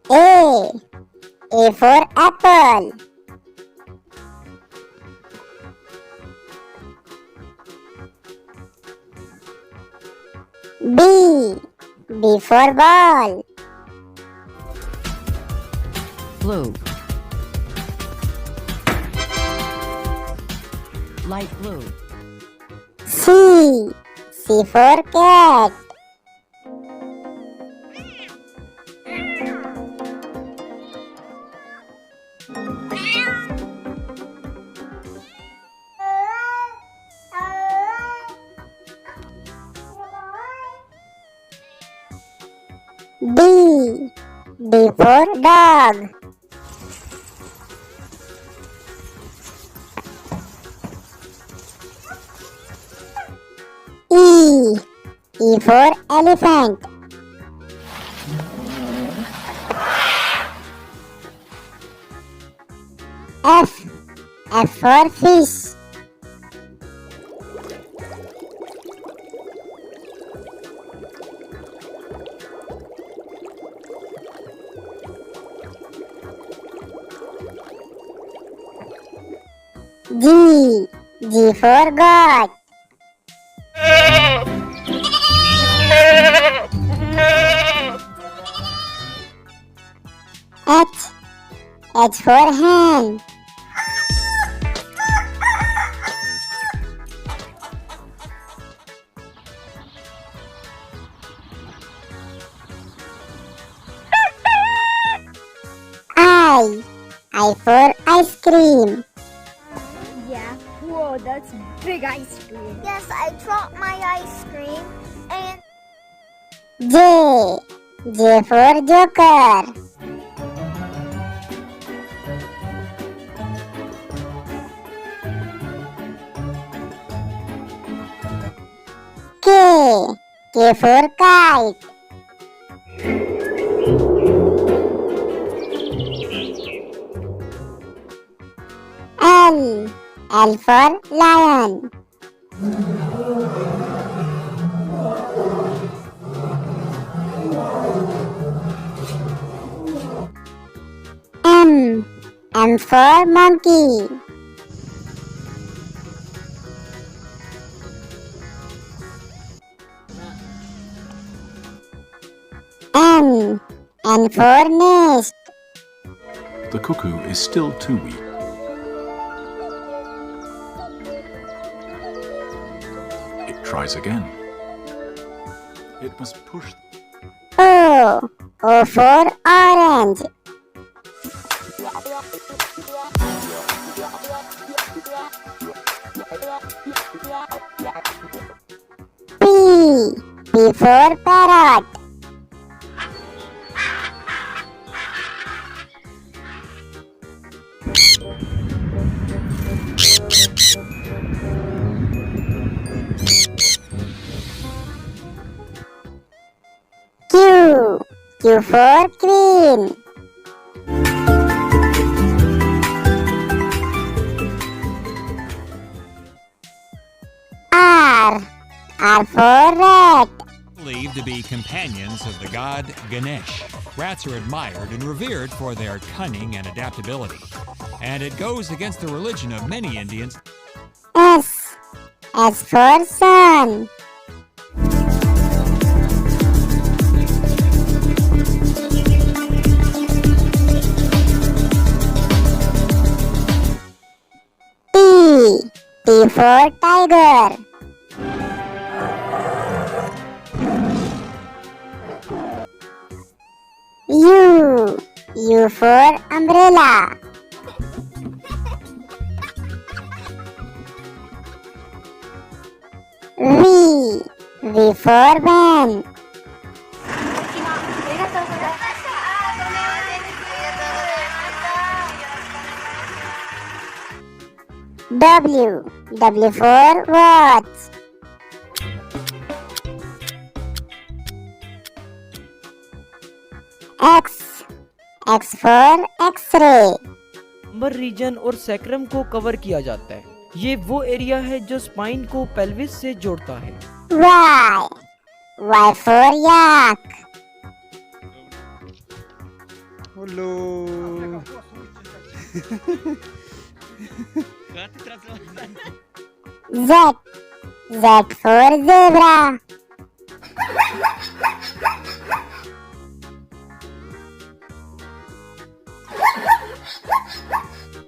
A. A for apple. B. B for ball. Blue. Light blue. C. C for cat. D. D for dog. E. E for elephant. F. F for fish. G. G for goat. H. H for hen. I for ice cream. Yeah, whoa, that's big ice cream. Yes, I dropped my ice cream and J. J for joker. K. K for kite. L. L for lion. M. M for monkey. N. N for nest. The cuckoo is still too weak. It tries again. It must push. O. O for orange. P. P for parrot. Q. Q for queen. R. R for rat. Believed to be companions of the god Ganesh. Rats are admired and revered for their cunning and adaptability. And it goes against the religion of many Indians. S. S for sun. T. T for tiger. U. U for umbrella. V. V for van. W. W for watch. X. X for X-ray. Lumbar region और sacrum को cover किया जाता है। ये वो area है जो spine को पेल्विस से जोड़ता है। Y. Y for yak. Hello. Z. Z for zebra.